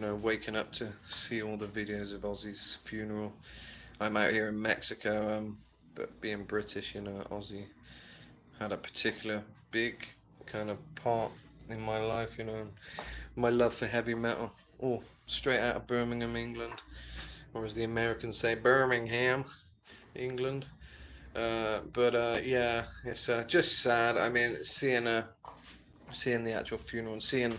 waking up to see all the videos of Ozzy's funeral. I'm out here in Mexico, but being British, Ozzy had a particular big kind of part in my life, my love for heavy metal. Oh, straight out of Birmingham, England, or as the Americans say, Birmingham, England. But yeah, it's just sad. I mean, seeing the actual funeral and seeing,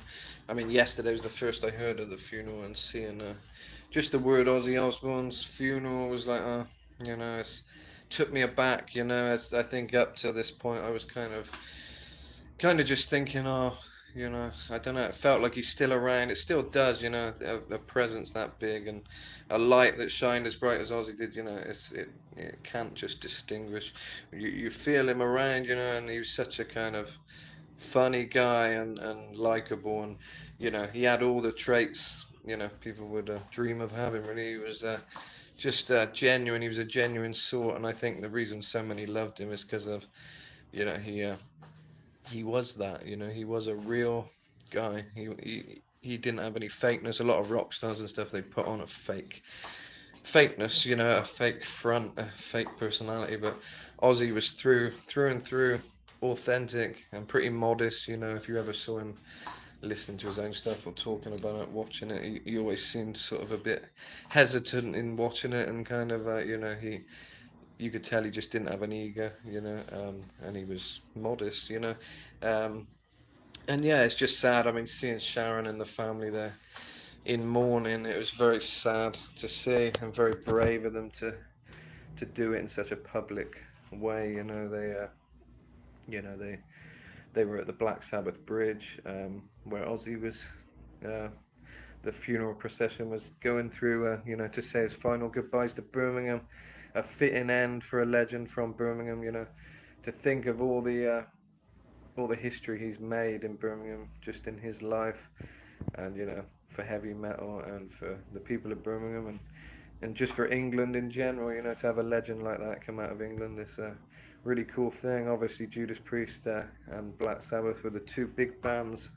I mean, yesterday was the first I heard of the funeral and seeing just the word Ozzy Osbourne's funeral was like, it's took me aback. I think up to this point I was kind of just thinking, I don't know. It felt like he's still around. It still does, a presence that big and a light that shined as bright as Ozzy did. It can't just distinguish. You feel him around, and he was such a kind of funny guy and likable, and he had all the traits people would dream of having. Really, he was just genuine. He was a genuine sort, and I think the reason so many loved him is because of you know he was that. He was a real guy. He didn't have any fakeness. A lot of rock stars and stuff, they put on a fakeness, a fake front, a fake personality. But Ozzy was through and through authentic and pretty modest. If you ever saw him listening to his own stuff or talking about it, watching it, he always seemed sort of a bit hesitant in watching it and kind of, you could tell he just didn't have an ego, and he was modest, Um, and yeah, it's just sad. I mean, seeing Sharon and the family there in mourning, it was very sad to see and very brave of them to do it in such a public way. They were at the Black Sabbath bridge, where Ozzy was. Uh, the funeral procession was going through, to say his final goodbyes to Birmingham, a fitting end for a legend from Birmingham. To think of all the history he's made in Birmingham just in his life, and for heavy metal and for the people of Birmingham and just for England in general, to have a legend like that come out of England is a really cool thing. Obviously, Judas Priest and Black Sabbath were the two big bands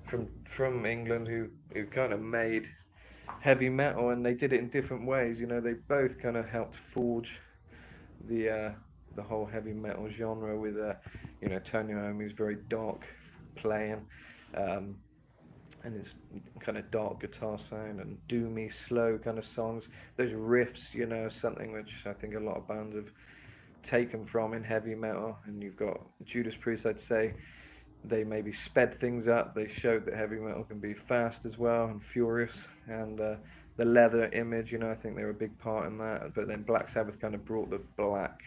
from England who kind of made heavy metal, and they did it in different ways. They both kind of helped forge the uh, the whole heavy metal genre with Tony Iommi's very dark playing. Um, and his kind of dark guitar sound and doomy, slow kind of songs. Those riffs, something which I think a lot of bands have taken from in heavy metal. And you've got Judas Priest, I'd say they maybe sped things up. They showed that heavy metal can be fast as well and furious. And the leather image, I think they were a big part in that. But then Black Sabbath kind of brought the black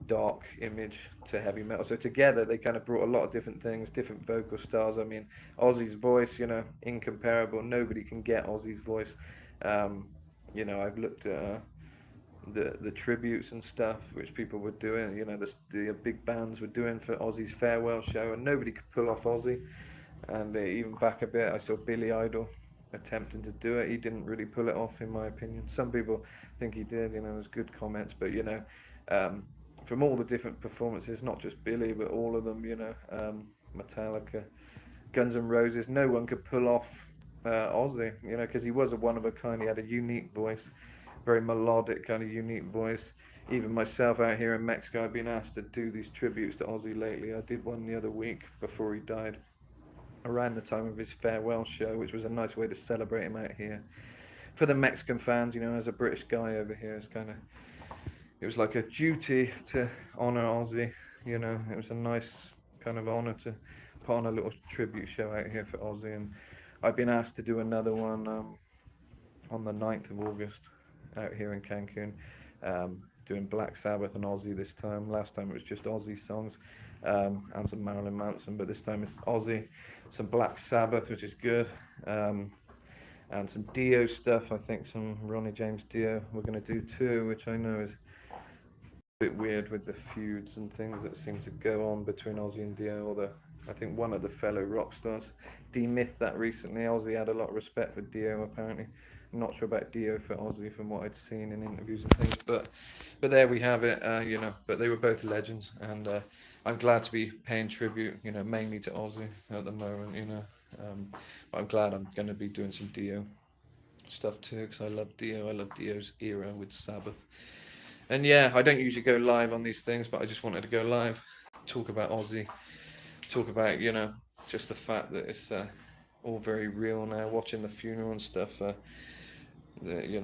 dark image to heavy metal. So together they kind of brought a lot of different things, different vocal styles. I mean, Ozzy's voice, incomparable. Nobody can get Ozzy's voice. I've looked at the tributes and stuff which people were doing. The big bands were doing for Ozzy's farewell show, and nobody could pull off Ozzy. And even back a bit, I saw Billy Idol attempting to do it. He didn't really pull it off, in my opinion. Some people think he did. There's good comments, but um, from all the different performances, not just Billy, but all of them, Metallica, Guns N' Roses, no one could pull off Ozzy, because he was a one of a kind. He had a unique voice, very melodic, kind of unique voice. Even myself out here in Mexico, I've been asked to do these tributes to Ozzy lately. I did one the other week before he died, around the time of his farewell show, which was a nice way to celebrate him out here. For the Mexican fans, as a British guy over here, it was like a duty to honour Ozzy. It was a nice kind of honour to put on a little tribute show out here for Ozzy, and I've been asked to do another one on the 9th of August out here in Cancun, doing Black Sabbath and Ozzy this time. Last time it was just Ozzy songs and some Marilyn Manson, but this time it's Ozzy, some Black Sabbath, which is good, and some Dio stuff. I think some Ronnie James Dio we're going to do too, which I know is bit weird with the feuds and things that seem to go on between Ozzy and Dio. Although I think one of the fellow rock stars demythed that recently. Ozzy had a lot of respect for Dio, apparently. I'm not sure about Dio for Ozzy from what I'd seen in interviews and things, but there we have it. But they were both legends, and I'm glad to be paying tribute, mainly to Ozzy at the moment. But I'm glad I'm going to be doing some Dio stuff too, because I love Dio. I love Dio's era with Sabbath. And yeah, I don't usually go live on these things, but I just wanted to go live, talk about Ozzy, talk about, just the fact that it's all very real now, watching the funeral and stuff,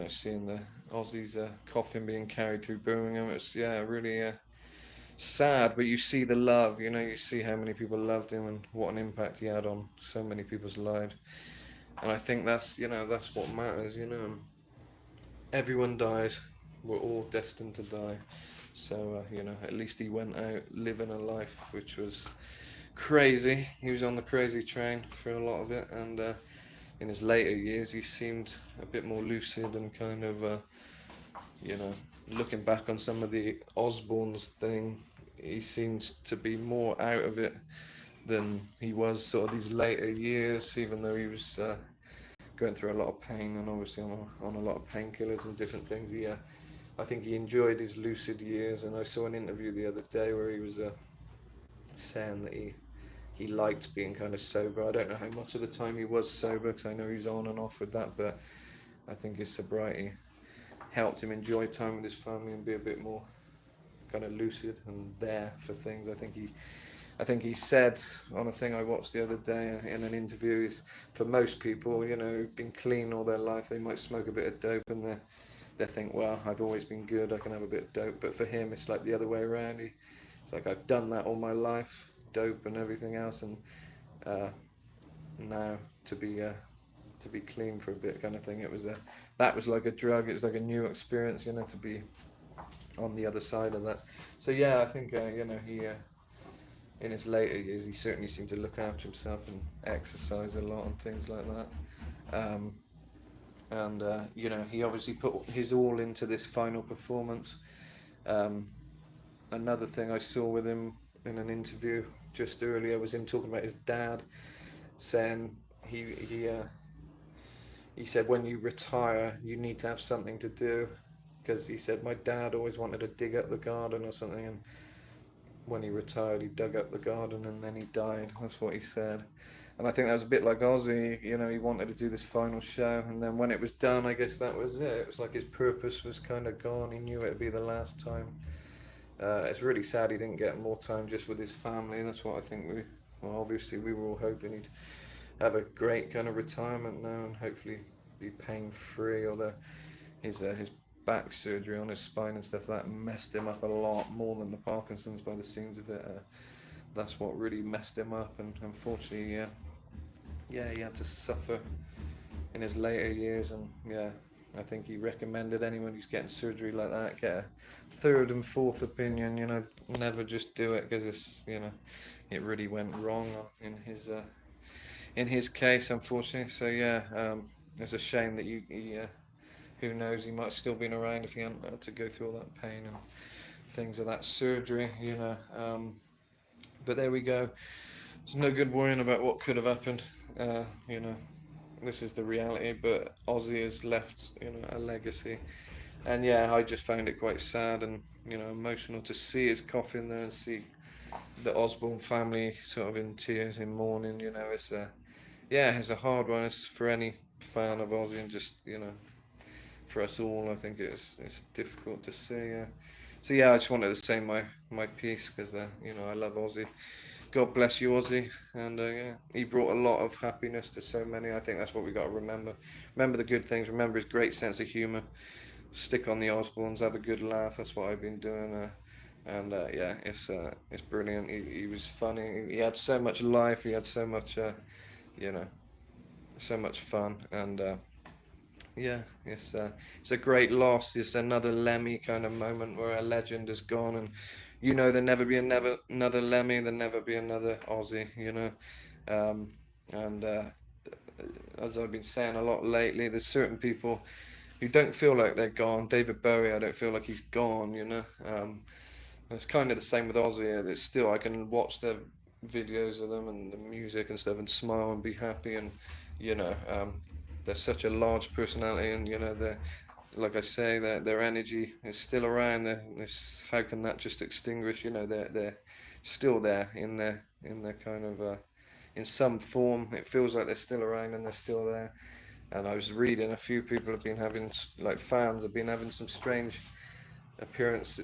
seeing the Ozzy's coffin being carried through Birmingham. It's, yeah, really sad, but you see the love, you see how many people loved him and what an impact he had on so many people's lives. And I think that's what matters, everyone dies. We're all destined to die. So, at least he went out living a life which was crazy. He was on the crazy train for a lot of it, and in his later years, he seemed a bit more lucid and kind of, you know, looking back on some of the Osbournes thing, he seems to be more out of it than he was sort of these later years, even though he was going through a lot of pain and obviously on a lot of painkillers and different things. I think he enjoyed his lucid years, and I saw an interview the other day where he was saying that he liked being kind of sober. I don't know how much of the time he was sober, because I know he's on and off with that, but I think his sobriety helped him enjoy time with his family and be a bit more kind of lucid and there for things. I think he said on a thing I watched the other day in an interview, is for most people, who've been clean all their life, they might smoke a bit of dope and they think, well, I've always been good, I can have a bit of dope. But for him, it's like the other way around. It's like, I've done that all my life, dope and everything else, and uh, now to be clean for a bit, kind of thing. That was like a drug. It was like a new experience, to be on the other side of that. So yeah, I think he in his later years he certainly seemed to look after himself and exercise a lot and things like that. And he obviously put his all into this final performance. Um, Another thing I saw with him in an interview just earlier was him talking about his dad, saying he said, when you retire, you need to have something to do, because he said, my dad always wanted to dig up the garden or something, and when he retired, he dug up the garden and then he died. That's what he said. And I think that was a bit like Ozzy. He wanted to do this final show, and then when it was done, I guess that was it. It was like his purpose was kind of gone. He knew it'd be the last time. It's really sad he didn't get more time just with his family. That's what I think well, obviously we were all hoping he'd have a great kind of retirement now and hopefully be pain free. Although his back surgery on his spine and stuff, that messed him up a lot more than the Parkinson's by the seams of it. That's what really messed him up, and unfortunately, yeah, he had to suffer in his later years, and yeah, I think he recommended anyone who's getting surgery like that get a third and fourth opinion. Never just do it, because it really went wrong in his case, unfortunately. So yeah, it's a shame that who knows, he might still been around if he hadn't had to go through all that pain and things of that surgery. But there we go. There's no good worrying about what could have happened. Uh, you know, this is the reality. But Ozzy has left, a legacy, and yeah, I just found it quite sad and emotional to see his coffin there and see the Osborne family sort of in tears, in mourning. It's a hard one. It's for any fan of Ozzy, and just for us all. I think it's difficult to see. So yeah, I just wanted to say my piece, because I love Ozzy. God bless you, Ozzy, and yeah, he brought a lot of happiness to so many. I think that's what we got to remember. Remember the good things. Remember his great sense of humour. Stick on the Osbournes. Have a good laugh. That's what I've been doing. And yeah, it's brilliant. He was funny. He had so much life. He had so much you know so much fun, and yeah, it's a great loss. It's another Lemmy kind of moment where a legend is gone, and there'll never be another Lemmy. There'll never be another Ozzy. Um, and as I've been saying a lot lately, there's certain people who don't feel like they're gone. David Bowie, I don't feel like he's gone. And it's kind of the same with Ozzy. It's still, I can watch the videos of them and the music and stuff and smile and be happy, and you know they're such a large personality, and they're, like I say, their energy is still around. How can that just extinguish? They're still there in their kind of in some form. It feels like they're still around and they're still there. And I was reading a few people have been having, like fans have been having some strange appearance,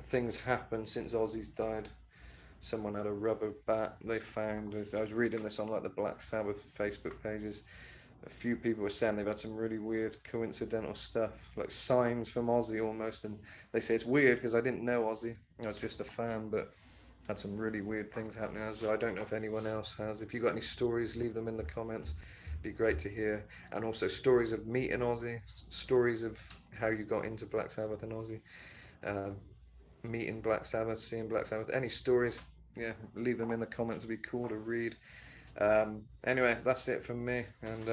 things happen since Ozzy's died. Someone had a rubber bat they found. I was reading this on like the Black Sabbath Facebook pages. A few people were saying they've had some really weird coincidental stuff, like signs from Ozzy almost. And they say it's weird because I didn't know Ozzy. I was just a fan, but had some really weird things happening. I don't know if anyone else has. If you got any stories, leave them in the comments. Be great to hear. And also stories of meeting Ozzy, stories of how you got into Black Sabbath and Ozzy, um, meeting Black Sabbath, seeing Black Sabbath. Any stories? Yeah, leave them in the comments. It'd be cool to read. Anyway, that's it from me. And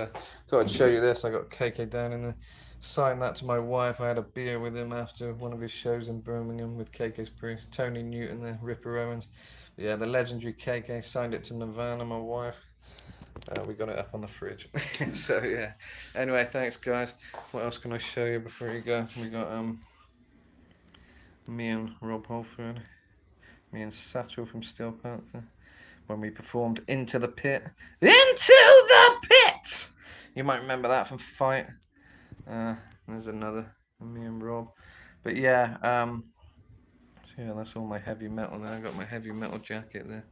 thought I'd show you this. I got KK down in the. Signed that to my wife. I had a beer with him after one of his shows in Birmingham with KK's priest, Tony Newton there, Ripper Owens. Yeah, the legendary KK signed it to Nirvana, my wife. We got it up on the fridge. So yeah. Anyway, thanks guys. What else can I show you before you go? We got me and Rob Holford, me and Satchel from Steel Panther, when we performed Into the Pit. Into the Pit! You might remember that from Fight. There's another, me and Rob. But yeah, so yeah, that's all my heavy metal there. I got my heavy metal jacket there.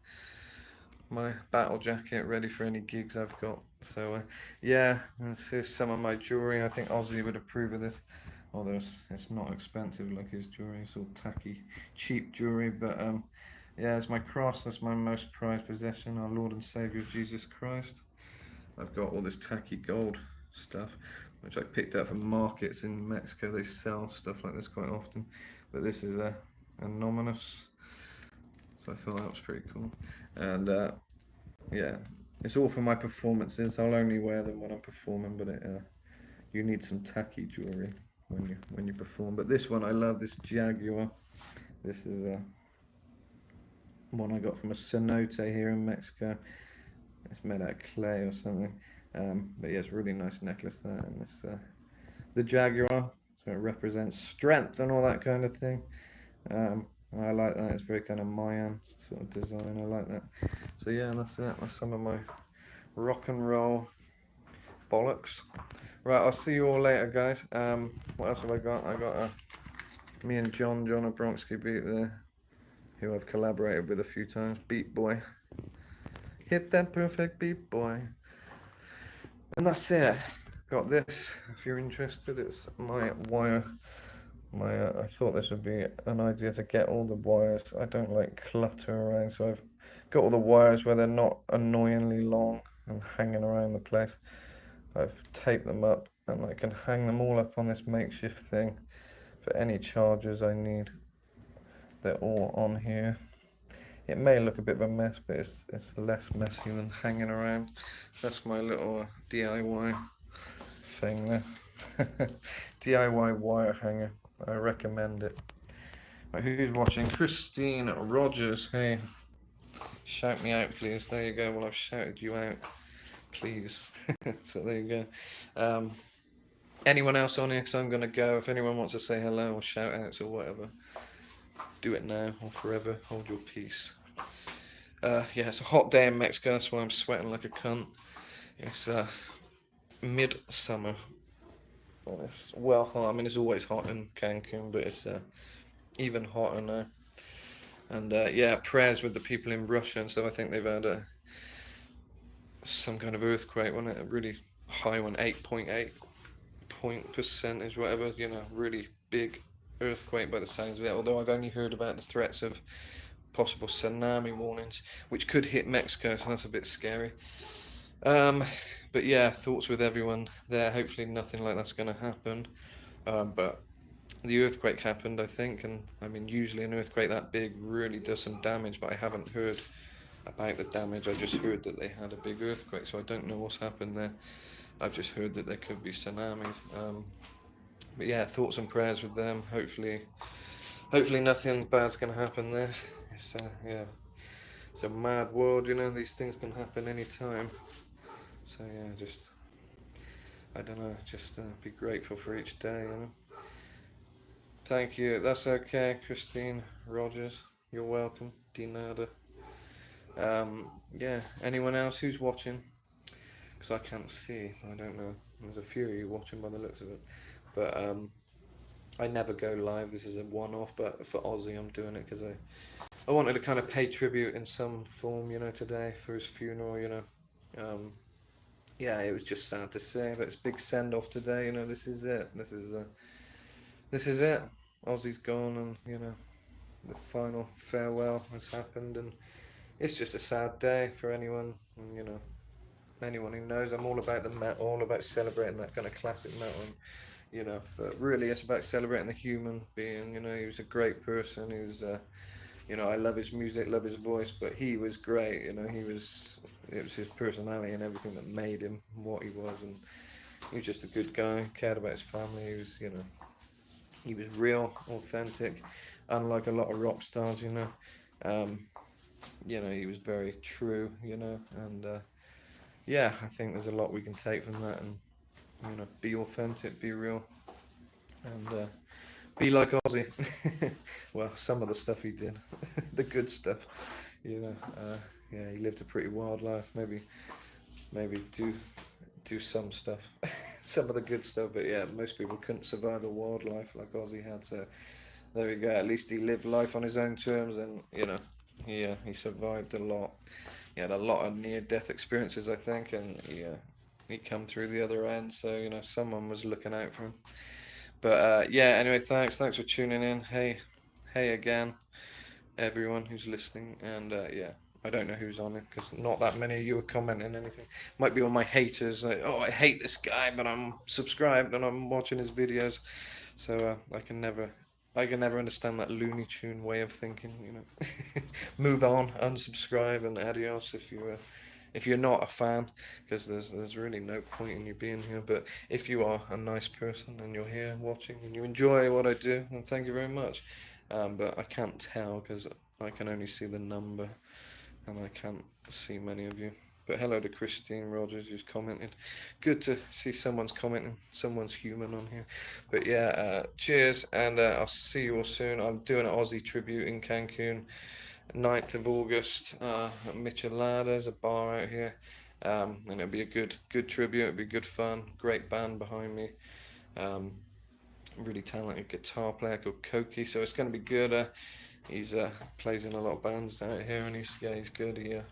My battle jacket ready for any gigs I've got. So yeah, here's some of my jewelry. I think Ozzy would approve of this. Although it's not expensive like his jewelry. It's all tacky, cheap jewelry. But yeah, it's my cross. That's my most prized possession. Our Lord and Savior Jesus Christ. I've got all this tacky gold stuff, which I picked up from markets in Mexico. They sell stuff like this quite often. But this is a anonymous. So I thought that was pretty cool. And yeah, it's all for my performances. I'll only wear them when I'm performing, but you need some tacky jewelry when you perform. But this one I love, this Jaguar. This is one I got from a cenote here in Mexico. It's made out of clay or something. But yeah, it's a really nice necklace that, and it's the Jaguar, so it represents strength and all that kind of thing. I like that. It's very kind of Mayan sort of design. I like that. So yeah, that's it. That's some of my rock and roll bollocks. Right, I'll see you all later, guys. What else have I got? I got me and John Abronski Beat there, who I've collaborated with a few times. Beat Boy. Hit that perfect beat, boy. And that's it. Got this. If you're interested, it's my wire. I thought this would be an idea to get all the wires. I don't like clutter around, so I've got all the wires where they're not annoyingly long and hanging around the place. I've taped them up and I can hang them all up on this makeshift thing for any chargers I need. They're all on here. It may look a bit of a mess, but it's less messy than hanging around. That's my little DIY thing there. DIY wire hanger. I recommend it. Right, who's watching? Christine Rogers. Hey, shout me out, please. There you go. Well, I've shouted you out, please. So there you go. Anyone else on here? Because I'm going to go. If anyone wants to say hello or shout outs or whatever, do it now or forever. Hold your peace. Yeah, it's a hot day in Mexico. That's why I'm sweating like a cunt. It's midsummer. Well, it's well hot. I mean, it's always hot in Cancun, but it's even hotter now. And yeah, prayers with the people in Russia and stuff. I think they've had some kind of earthquake, wasn't it? A really high one, 8.8 point percentage, whatever. You know, really big earthquake by the sounds of it. Although I've only heard about the threats of possible tsunami warnings, which could hit Mexico, so that's a bit scary. But yeah, thoughts with everyone there. Hopefully nothing like that's going to happen. But the earthquake happened, I think, and I mean, usually an earthquake that big really does some damage, but I haven't heard about the damage. I just heard that they had a big earthquake, so I don't know what's happened there. I've just heard that there could be tsunamis. But yeah, thoughts and prayers with them. Hopefully nothing bad's gonna happen there. It's yeah, it's a mad world, you know. These things can happen anytime. So yeah, just I don't know, just be grateful for each day, you know. Thank you. That's okay, Christine Rogers. You're welcome. De nada. Yeah, anyone else who's watching? Because I can't see. I don't know. There's a few of you watching by the looks of it. But I never go live. This is a one-off. But for Ozzy, I'm doing it because I wanted to kind of pay tribute in some form, today for his funeral. Um, yeah, it was just sad to say, but it's a big send-off today. This is it. This is it. Ozzy's gone, and the final farewell has happened, and it's just a sad day for anyone. And, anyone who knows, I'm all about the metal, all about celebrating that kind of classic metal. And, but really, it's about celebrating the human being. He was a great person. He was, I love his music, love his voice, but he was great. It was his personality and everything that made him what he was, and he was just a good guy. Cared about his family. He was real, authentic, unlike a lot of rock stars. Um, he was very true. And yeah, I think there's a lot we can take from that, and be authentic, be real, and be like Ozzy. Well, some of the stuff he did, the good stuff. Yeah, he lived a pretty wild life. Maybe do some stuff, some of the good stuff. But yeah, most people couldn't survive a wild life like Ozzy had. So there we go. At least he lived life on his own terms, and he survived a lot. He had a lot of near-death experiences, I think, and he come through the other end. So someone was looking out for him. But yeah, anyway, thanks for tuning in. Hey again, everyone who's listening, and yeah. I don't know who's on it because not that many of you are commenting anything. Might be all my haters, like, oh, I hate this guy, but I'm subscribed and I'm watching his videos. So I can never understand that Looney Tune way of thinking. Move on, unsubscribe, and adios if you're not a fan, because there's really no point in you being here. But if you are a nice person and you're here watching and you enjoy what I do, then thank you very much. But I can't tell because I can only see the number and I can't see many of you. But hello to Christine Rogers who's commented. Good to see someone's commenting, someone's human on here. But yeah, cheers, and I'll see you all soon. I'm doing an Aussie tribute in Cancun, 9th of August, at Michelada's, a bar out here. And it'll be a good tribute. It'll be good fun. Great band behind me. Um, really talented guitar player called Koki. So it's going to be good. He's plays in a lot of bands out here, and he's good.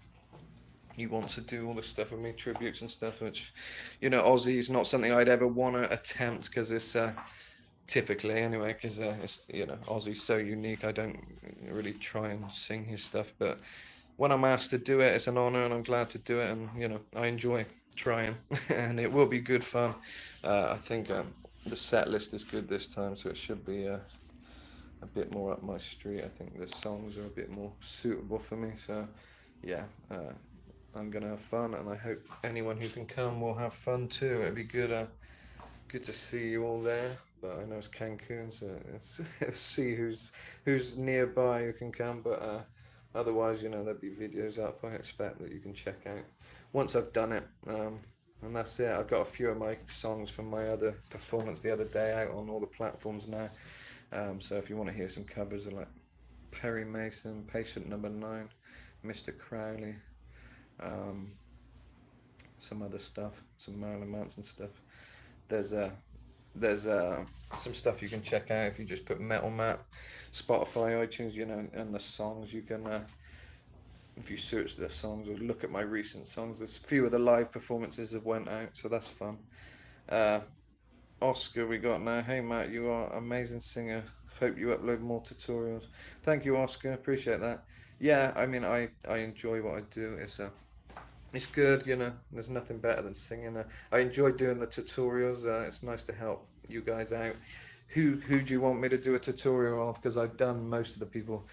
He wants to do all this stuff with me, tributes and stuff, which, Ozzy's not something I'd ever want to attempt because it's typically anyway, because it's Ozzy's so unique. I don't really try and sing his stuff, but when I'm asked to do it, it's an honor, and I'm glad to do it, and I enjoy trying, and it will be good fun. I think the set list is good this time, so it should be a bit more up my street. I think the songs are a bit more suitable for me, so yeah. I'm gonna have fun, and I hope anyone who can come will have fun too. It'd be good to see you all there. But I know it's Cancun, so let's see who's nearby who can come. But otherwise, there'll be videos up. I expect that you can check out once I've done it. And that's it. I've got a few of my songs from my other performance the other day out on all the platforms now. So if you want to hear some covers of like Perry Mason, Patient Number 9, Mr. Crowley, um, some other stuff, some Marilyn Manson stuff. There's some stuff you can check out if you just put Metal Matt, Spotify, iTunes, and the songs you can. If you search the songs or look at my recent songs, there's a few of the live performances that went out, so that's fun. Uh, Oscar, we got now. Hey Matt, you are an amazing singer. Hope you upload more tutorials. Thank you, Oscar. Appreciate that. Yeah, I mean, I enjoy what I do. It's good. There's nothing better than singing. I enjoy doing the tutorials. It's nice to help you guys out. Who do you want me to do a tutorial of? Because I've done most of the people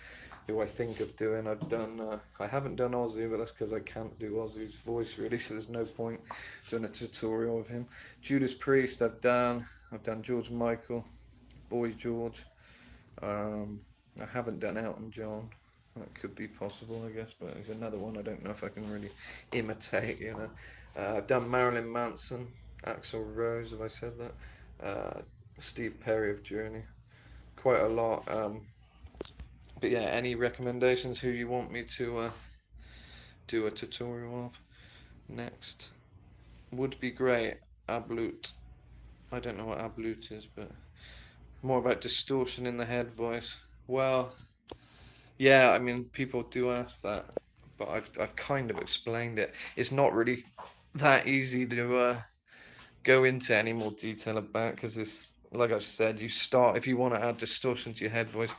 who I think of doing. I haven't done Ozzy, but that's because I can't do Ozzy's voice really, so there's no point doing a tutorial of him. Judas Priest, I've done. I've done George Michael, Boy George. I haven't done Elton John. That could be possible, I guess, but there's another one I don't know if I can really imitate. I've done Marilyn Manson, Axl Rose, have I said that? Steve Perry of Journey. Quite a lot. But yeah, any recommendations who you want me do a tutorial of next. Would be great. Ablut. I don't know what ablut is, but more about distortion in the head voice. Well, yeah, I mean, people do ask that, but I've kind of explained it. It's not really that easy to go into any more detail about because it's like I've said. You start if you want to add distortion to your head voice.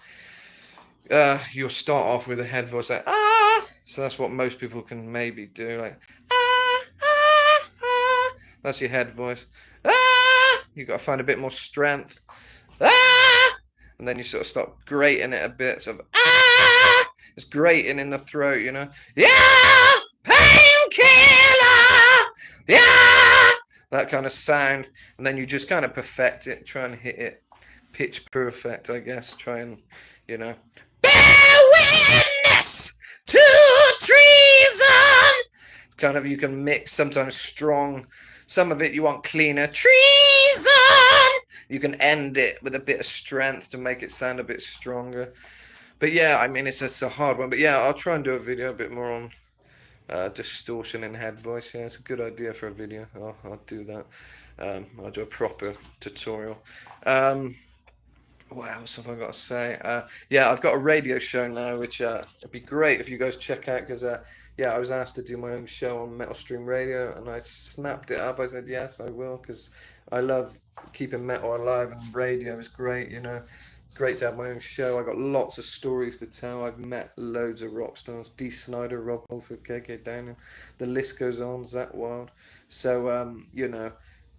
You'll start off with a head voice like ah. So that's what most people can maybe do, like ah ah ah. That's your head voice. Ah. You got to find a bit more strength. Ah! And then you sort of start grating it a bit, sort of ah! It's grating in the throat, you know. Yeah, painkiller. Yeah, that kind of sound, and then you just kind of perfect it, try and hit it pitch perfect, I guess. Try and you know, bear witness to treason. Kind of you can mix sometimes strong. Some of it you want cleaner. Treason! You can end it with a bit of strength to make it sound a bit stronger. But yeah, I mean, it's a hard one. But yeah, I'll try and do a video a bit more on distortion in head voice. Yeah, it's a good idea for a video. I'll do that. I'll do a proper tutorial. Um, what else have I got to say? Yeah, I've got a radio show now, which it'd be great if you guys check out because yeah, I was asked to do my own show on Metal Stream Radio, and I snapped it up. I said yes, I will, because I love keeping metal alive, and radio is great. You know, great to have my own show. I got lots of stories to tell. I've met loads of rock stars: Dee Snider, Rob Halford, KK Downing. The list goes on. Zach Wild. So you know.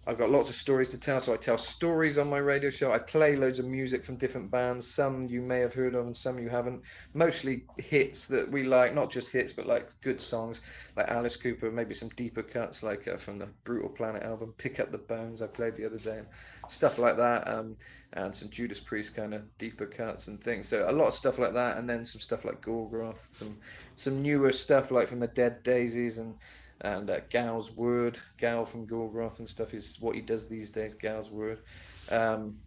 I've got lots of stories to tell, so I tell stories on my radio show. I play loads of music from different bands. Some you may have heard of, and some you haven't. Mostly hits that we like, not just hits, but like good songs, like Alice Cooper. Maybe some deeper cuts, like from the Brutal Planet album, "Pick Up the Bones" I played the other day, and stuff like that. And some Judas Priest kind of deeper cuts and things. So a lot of stuff like that, and then some stuff like Gorgoroth, some newer stuff like from the Dead Daisies and Gal's Word, Gal from Gorgoroth and stuff is what he does these days. Gal's Word. Um,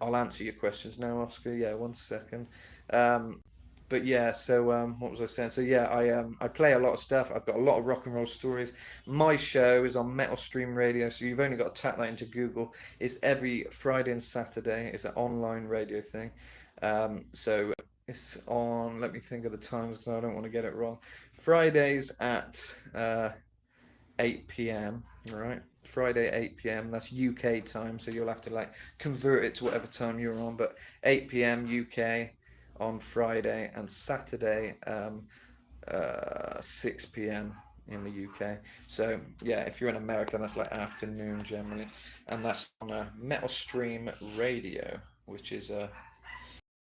I'll answer your questions now, Oscar. Yeah, 1 second. Um, but yeah, so what was I saying? So yeah, I play a lot of stuff. I've got a lot of rock and roll stories. My show is on Metal Stream Radio, so you've only got to tap that into Google. It's every Friday and Saturday. It's an online radio thing. So it's on. Let me think of the times because I don't want to get it wrong. Fridays at 8 p.m. Right, Friday 8 p.m. That's UK time, so you'll have to like convert it to whatever time you're on. But 8 p.m. UK on Friday, and Saturday 6 p.m. in the UK. So yeah, if you're in America, that's like afternoon generally, and that's on a Metal Stream Radio, which is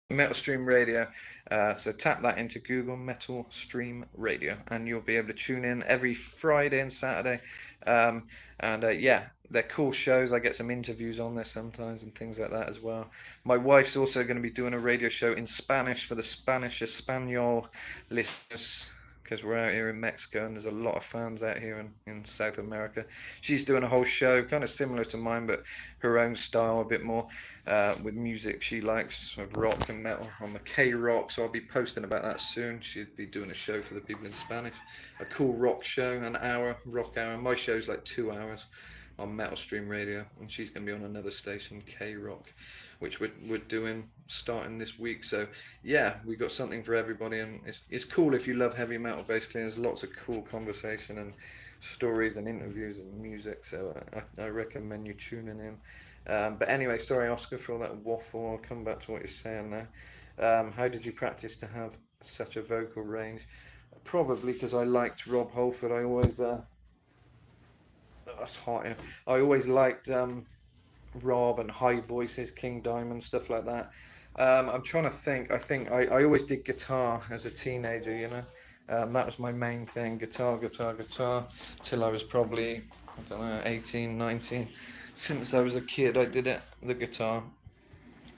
Metal Stream Radio. So tap that into Google, Metal Stream Radio, and you'll be able to tune in every Friday and Saturday. And yeah, they're cool shows. I get some interviews on there sometimes and things like that as well. My wife's also going to be doing a radio show in Spanish for the Spanish Espanol listeners. Because we're out here in Mexico and there's a lot of fans out here in South America. She's doing a whole show, kind of similar to mine, but her own style a bit more, with music she likes, with rock and metal on the K Rock. So I'll be posting about that soon. She'd be doing a show for the people in Spanish, a cool rock show, an hour rock hour. My show's like 2 hours on Metal Stream Radio, and she's going to be on another station, K Rock, which we're doing starting this week. So yeah, we got something for everybody, and it's cool if you love heavy metal. Basically, there's lots of cool conversation and stories and interviews and music. So I recommend you tuning in. But anyway, sorry Oscar for all that waffle. I'll come back to what you're saying now. How did you practice to have such a vocal range? Probably because I liked Rob Halford. I always that's hot. Yeah. I always liked Rob and high voices, King Diamond, stuff like that. I'm trying to think. I always did guitar as a teenager, you know. That was my main thing, guitar, guitar, guitar, till I was probably, I don't know, 18, 19. Since I was a kid, I did it, the guitar.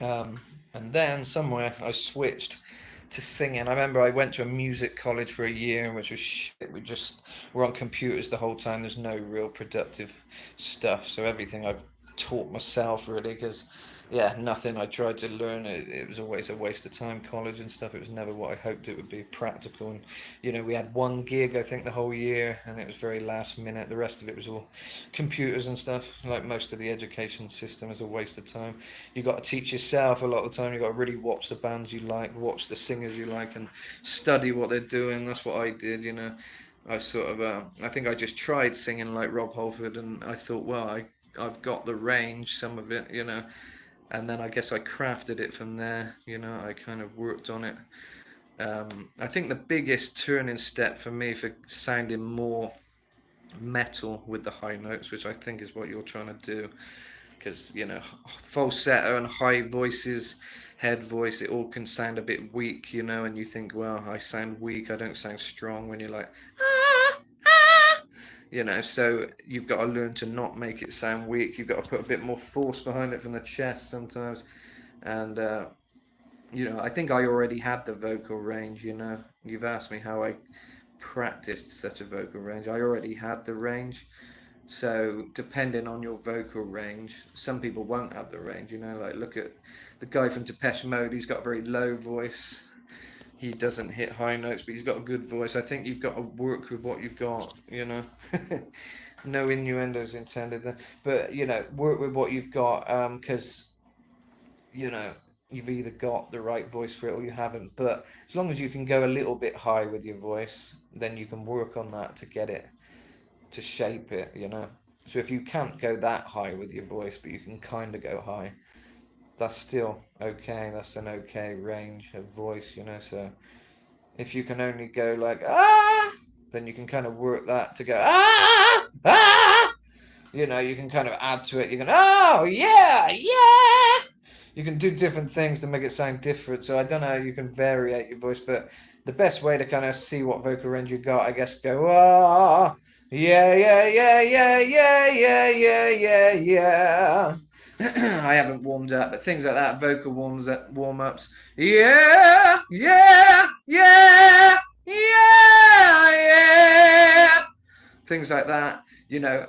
And then somewhere I switched to singing. I remember I went to a music college for a year, which was shit. We just were on computers the whole time. There's no real productive stuff. So everything I've taught myself really, because yeah, nothing I tried to learn, it was always a waste of time. College and stuff, it was never what I hoped it would be, practical. And we had one gig I think the whole year, and it was very last minute. The rest of it was all computers and stuff. Like most of the education system is a waste of time. You got to teach yourself a lot of the time. You got to really watch the bands you like, watch the singers you like, and study what they're doing. That's what I did. I sort of, I think I just tried singing like Rob Halford, and I thought, well, I've got the range, some of it, and then I guess I crafted it from there. I kind of worked on it. I think the biggest turning step for me for sounding more metal with the high notes, which I think is what you're trying to do, because falsetto and high voices, head voice, it all can sound a bit weak, and you think, well, I sound weak, I don't sound strong, when you're like, ah, ah, so you've got to learn to not make it sound weak. You've got to put a bit more force behind it from the chest sometimes. And I think I already had the vocal range. You've asked me how I practiced such a vocal range. I already had the range. So depending on your vocal range, some people won't have the range. Like look at the guy from Depeche Mode. He's got a very low voice. He doesn't hit high notes, but he's got a good voice. I think you've got to work with what you've got. No innuendos intended there. But, work with what you've got, because, you know, you've either got the right voice for it or you haven't. But as long as you can go a little bit high with your voice, then you can work on that to get it, to shape it. So if you can't go that high with your voice, but you can kind of go high, that's still okay. That's an okay range of voice. So if you can only go like ah, then you can kind of work that to go ah ah. You can kind of add to it. You can oh yeah yeah. You can do different things to make it sound different. So I don't know how you can variate your voice, but the best way to kind of see what vocal range you got, I guess, go ah yeah yeah yeah yeah yeah yeah yeah yeah yeah. I haven't warmed up, but things like that, vocal warm ups. Yeah, yeah, yeah, yeah, yeah. Things like that.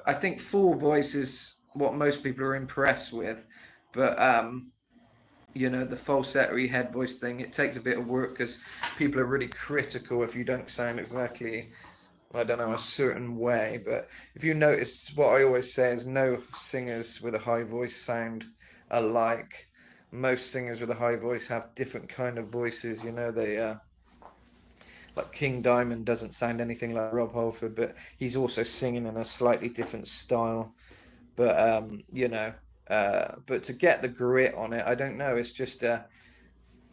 I think full voice is what most people are impressed with, but the falsetto head voice thing, it takes a bit of work because people are really critical if you don't sound exactly, I don't know, a certain way. But if you notice, what I always say is no singers with a high voice sound alike. Most singers with a high voice have different kind of voices. They like King Diamond doesn't sound anything like Rob Halford, but he's also singing in a slightly different style. But but to get the grit on it, I don't know. It's just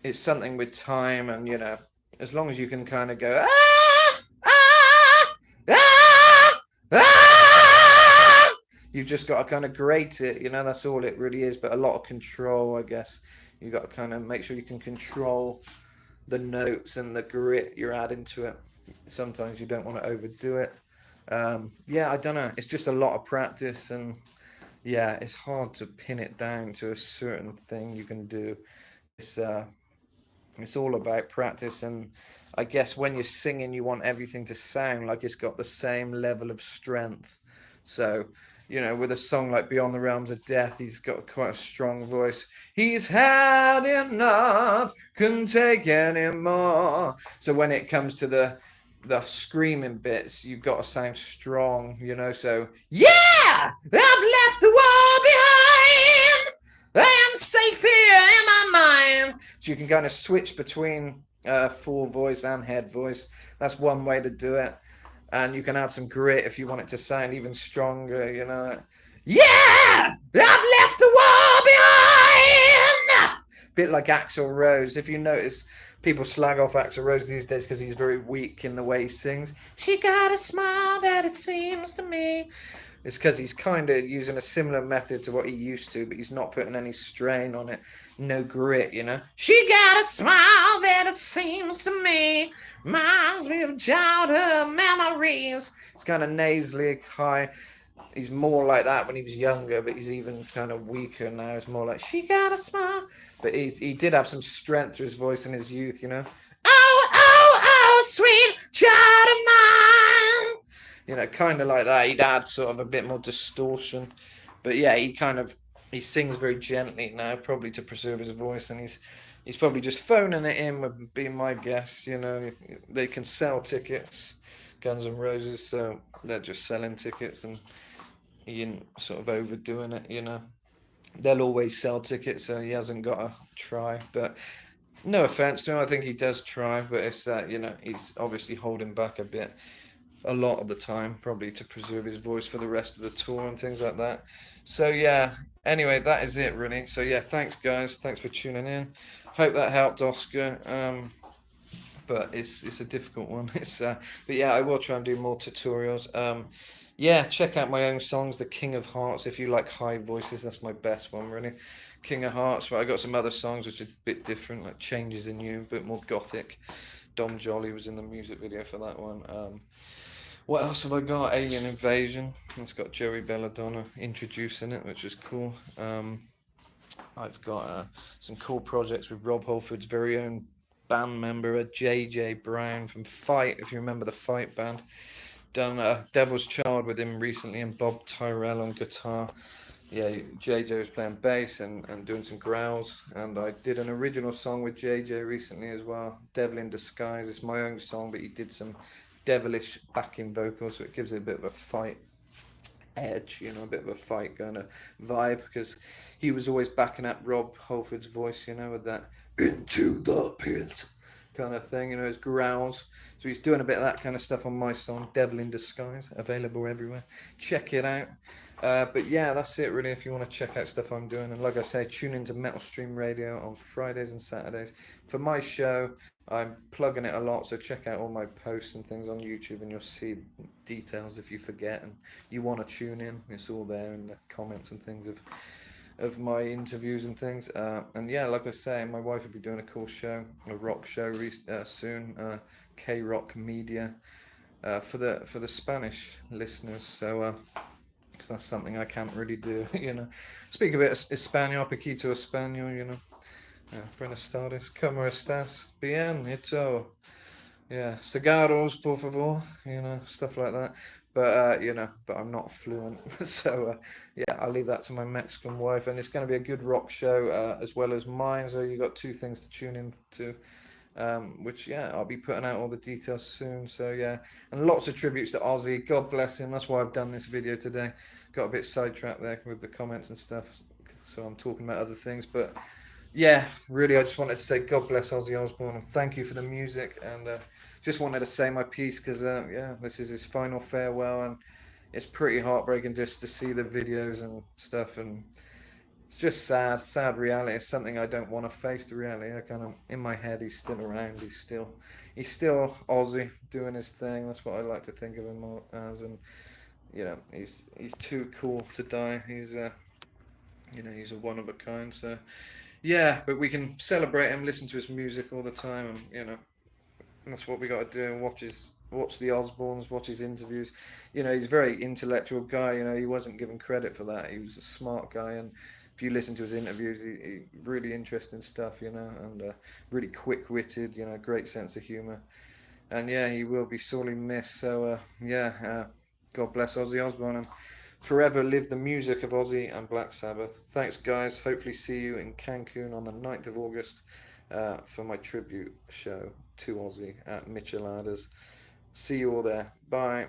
it's something with time, and as long as you can kind of go ah ah ah ah, you've just got to kind of grate it. That's all it really is. But a lot of control, I guess. You got to kind of make sure you can control the notes and the grit you're adding to it. Sometimes you don't want to overdo it. Yeah, I don't know. It's just a lot of practice, and yeah, it's hard to pin it down to a certain thing you can do. It's uh, it's all about practice, and I guess when you're singing, you want everything to sound like it's got the same level of strength. So, with a song like Beyond the Realms of Death, he's got quite a strong voice. He's had enough, couldn't take any more. So when it comes to the screaming bits, you've got to sound strong. So yeah, I've left the war behind. I am safe here in my mind. So you can kind of switch between full voice and head voice. That's one way to do it. And you can add some grit if you want it to sound even stronger. Yeah! I've left the war behind! Bit like Axl Rose. If you notice, people slag off Axl Rose these days because he's very weak in the way he sings. She got a smile that it seems to me. It's because he's kind of using a similar method to what he used to, but he's not putting any strain on it. No grit. She got a smile that it seems to me reminds me of childhood memories. It's kind of nasally high. He's more like that when he was younger, but he's even kind of weaker now. It's more like, she got a smile. But he did have some strength to his voice in his youth. Oh, oh, oh, sweet child of mine. Kind of like that. He'd add sort of a bit more distortion. But yeah, he kind of he sings very gently now, probably to preserve his voice, and he's probably just phoning it in, would be my guess. You know, they can sell tickets, Guns N' Roses, so they're just selling tickets, and he ain't sort of overdoing it. You know, they'll always sell tickets, so he hasn't got to try. But no offense to him, I think he does try, but it's that, you know, he's obviously holding back a bit, a lot of the time, probably to preserve his voice for the rest of the tour and things like that. So yeah, anyway, that is it really. So yeah, thanks guys, thanks for tuning in. Hope that helped, Oscar. But it's a difficult one. But yeah, I will try and do more tutorials. Yeah, check out my own songs, The King of Hearts, if you like high voices. That's my best one, really. King of Hearts. But I got some other songs which are a bit different, like Changes in You, a bit more gothic. Dom Jolly was in the music video for that one. What else have I got? Alien Invasion. It's got Joey Belladonna introducing it, which is cool. I've got some cool projects with Rob Halford's very own band member, JJ Brown from Fight, if you remember the Fight band. Done Devil's Child with him recently, and Bob Tyrell on guitar. Yeah, JJ was playing bass and doing some growls. And I did an original song with JJ recently as well, Devil in Disguise. It's my own song, but he did some devilish backing vocals, so it gives it a bit of a fight edge, you know, a bit of a fight kind of vibe, because he was always backing up Rob Halford's voice, you know, with that into the pit kind of thing, you know, his growls. So he's doing a bit of that kind of stuff on my song, Devil in Disguise, available everywhere. Check it out. But yeah, that's it really. If you want to check out stuff I'm doing, and like I say, tune into Metal Stream Radio on Fridays and Saturdays for my show. I'm plugging it a lot, so check out all my posts and things on YouTube, and you'll see details if you forget and you want to tune in. It's all there in the comments and things of my interviews and things. And yeah, like I say, my wife will be doing a cool show, a rock show soon. K Rock Media, for the Spanish listeners. So because that's something I can't really do. You know, speak a bit of Espanol, poquito español. You know, buenas tardes, ¿cómo estás? Bien, hecho. Yeah, cigarros, por favor, you know, stuff like that. But you know, but I'm not fluent, so yeah, I'll leave that to my Mexican wife, and it's going to be a good rock show as well as mine. So you got two things to tune in to, which yeah, I'll be putting out all the details soon. So yeah, and lots of tributes to Ozzy. God bless him. That's why I've done this video today. Got a bit sidetracked there with the comments and stuff, so I'm talking about other things, but yeah, really, I just wanted to say God bless Ozzy Osbourne and thank you for the music. And just wanted to say my piece because, yeah, this is his final farewell, and it's pretty heartbreaking just to see the videos and stuff. And it's just sad, sad reality. It's something I don't want to face the reality. I kind of, in my head, he's still around. He's still Ozzy doing his thing. That's what I like to think of him as. And, you know, he's too cool to die. You know, he's a one of a kind. So, yeah, but we can celebrate him, listen to his music all the time, and you know that's what we got to do. And watch the Osbournes, watch his interviews. You know, he's a very intellectual guy. You know, he wasn't given credit for that. He was a smart guy, and if you listen to his interviews, he really interesting stuff. You know, and really quick witted. You know, great sense of humor. And yeah, he will be sorely missed. So yeah, God bless Ozzy Osbourne, and forever live the music of Ozzy and Black Sabbath. Thanks, guys. Hopefully, see you in Cancun on the 9th of August for my tribute show to Ozzy at Micheladas. See you all there. Bye.